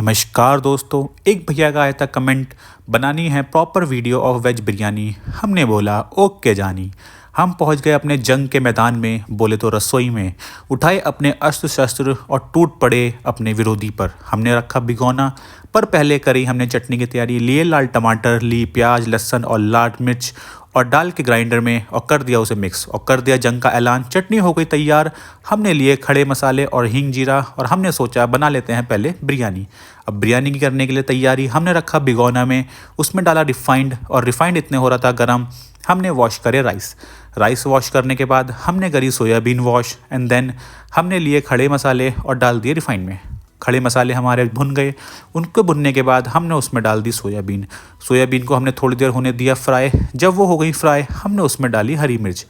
नमस्कार दोस्तों, एक भैया का आया था कमेंट, बनानी है proper video of ways biryani. हमने बोला ओके जानी। हम पहुंच गए अपने जंग के मैदान में, बोले तो रसोई में, उठाए अपने अस्त्र शस्त्र और टूट पड़े अपने विरोधी पर। हमने रखा भिगोना, पर पहले करी हमने चटनी की तैयारी। लिए लाल टमाटर, ली प्याज लहसुन और लाल मिर्च और डाल के ग्राइंडर में और कर दिया उसे मिक्स और कर दिया जंग का ऐलान। चटनी हो गई तैयार। हमने लिए खड़े मसाले और हींग जीरा और हमने सोचा बना लेते हैं पहले बिरयानी। अब बिरयानी की करने के लिए तैयारी, हमने रखा भिगोना में, उसमें डाला रिफाइंड और रिफाइंड इतने हो रहा था गरम। हमने वॉश करे राइस वॉश करने के बाद हमने करी सोयाबीन वॉश एंड देन हमने लिए खड़े मसाले और डाल दिए रिफाइंड में। खड़े मसाले हमारे भुन गए। उनको भुनने के बाद हमने उसमें डाल दी सोयाबीन को हमने थोड़ी देर होने दिया फ्राई। जब वो हो गई फ्राई, हमने उसमें डाली हरी मिर्च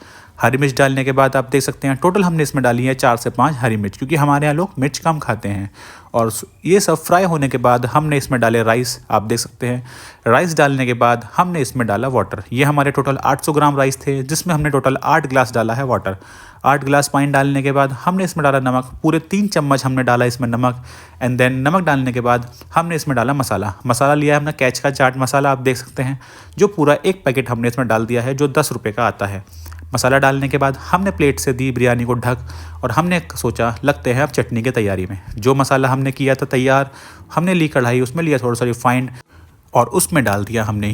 डालने के बाद आप देख सकते हैं टोटल हमने इसमें डाली है 4 से 5 हरी मिर्च, क्योंकि हमारे यहाँ लोग मिर्च कम खाते हैं। और ये सब फ्राई होने के बाद हमने इसमें डाले राइस। आप देख सकते हैं राइस डालने के बाद हमने इसमें डाला वाटर। ये हमारे टोटल 800 ग्राम राइस थे, जिसमें हमने टोटल 8 गिलास डाला है वाटर। 8 गिलास पानी डालने के बाद हमने इसमें डाला नमक, पूरे 3 चम्मच हमने डाला इसमें नमक। एंड देन नमक डालने के बाद हमने इसमें डाला मसाला लिया है हमने कैच का चाट मसाला, आप देख सकते हैं, जो पूरा 1 पैकेट हमने इसमें डाल दिया है, जो 10 रुपये का आता है। मसाला डालने के बाद हमने प्लेट से दी बिरयानी को ढक और हमने सोचा लगते हैं अब चटनी की तैयारी में। जो मसाला हमने किया था तैयार, हमने ली कढ़ाई, उसमें लिया थोड़ा सा रिफाइंड और उसमें डाल दिया हमने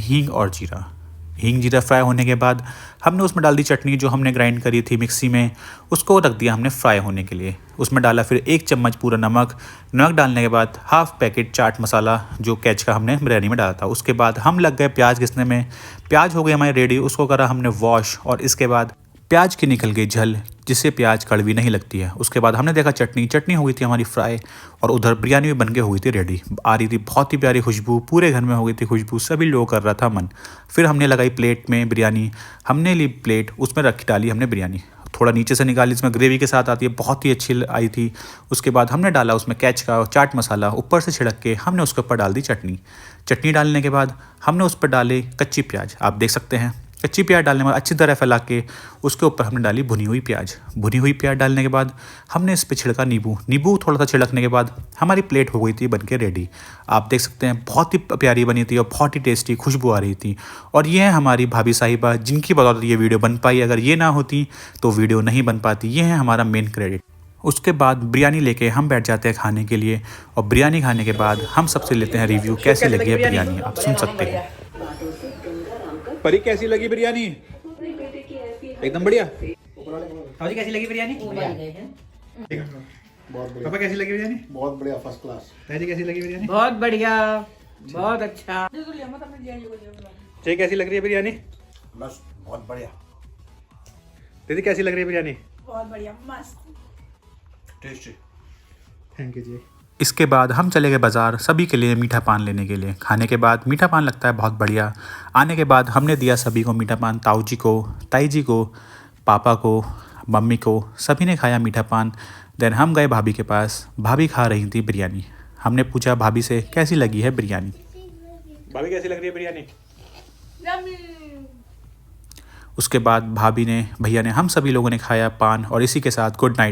हींग जीरा फ्राई होने के बाद हमने उसमें डाल दी चटनी जो हमने ग्राइंड करी थी मिक्सी में, उसको रख दिया हमने फ्राई होने के लिए। उसमें डाला फिर 1 चम्मच पूरा नमक डालने के बाद हाफ पैकेट चाट मसाला जो कैच का हमने बिरयानी में डाला था। उसके बाद हम लग गए प्याज घिसने में। प्याज हो गई हमारी रेडी, उसको करा हमने वॉश और इसके बाद प्याज की निकल गई झल, जिससे प्याज कड़वी नहीं लगती है। उसके बाद हमने देखा चटनी हो गई थी हमारी फ्राई और उधर बिरयानी भी बन के हो गई थी रेडी। आ रही थी बहुत ही प्यारी खुशबू, पूरे घर में हो गई थी खुशबू, सभी लोग कर रहा था मन। फिर हमने लगाई प्लेट में बिरयानी, हमने ली प्लेट, उसमें डाली हमने बिरयानी, थोड़ा नीचे से निकाली, इसमें ग्रेवी के साथ आती है, बहुत ही अच्छी आई थी। उसके बाद हमने डाला उसमें कैच का चाट मसाला, ऊपर से छिड़क के हमने उसके ऊपर डाल दी चटनी डालने के बाद हमने उस पर डाले कच्ची प्याज। आप देख सकते हैं कच्ची प्याज डालने के बाद अच्छी तरह फैला के उसके ऊपर हमने डाली भुनी हुई प्याज डालने के बाद हमने इस पर छिड़का नींबू थोड़ा सा छिड़कने के बाद हमारी प्लेट हो गई थी बनके रेडी। आप देख सकते हैं बहुत ही प्यारी बनी थी और बहुत ही टेस्टी खुशबू आ रही थी। और ये है हमारी भाभी साहिबा, जिनकी बदौलत ये वीडियो बन पाई। अगर ये ना होती तो वीडियो नहीं बन पाती। ये है हमारा मेन क्रेडिट। उसके बाद बिरयानी लेके हम बैठ जाते हैं खाने के लिए और बिरयानी खाने के बाद हम सबसे लेते हैं रिव्यू कैसे लगी है बिरयानी। आप सुन सकते हैं। परी कैसी लगी बिरयानी? एकदम बढ़िया। जी कैसी लगी बिरयानी? पापा कैसी लगी बिरयानी? बहुत बढ़िया, फर्स्ट क्लास। जी कैसी लगी बिरयानी? बहुत बढ़िया, बहुत अच्छा। जी कैसी लग रही है बिरयानी? बस बहुत बढ़िया। दीदी कैसी लग रही है बिरयानी? बहुत बढ़िया, मस्त, टेस्टी। थैंक यू जी। इसके बाद हम चले गए बाज़ार सभी के लिए मीठा पान लेने के लिए। खाने के बाद मीठा पान लगता है बहुत बढ़िया। आने के बाद हमने दिया सभी को मीठा पान, ताऊ जी को, ताई जी को, पापा को, मम्मी को, सभी ने खाया मीठा पान। देन हम गए भाभी के पास, भाभी खा रही थी बिरयानी। हमने पूछा भाभी से कैसी लगी है बिरयानी। भाभी कैसी लग रही है बिरयानी? उसके बाद भाभी ने, भैया ने, हम सभी लोगों ने खाया पान और इसी के साथ गुड नाइट।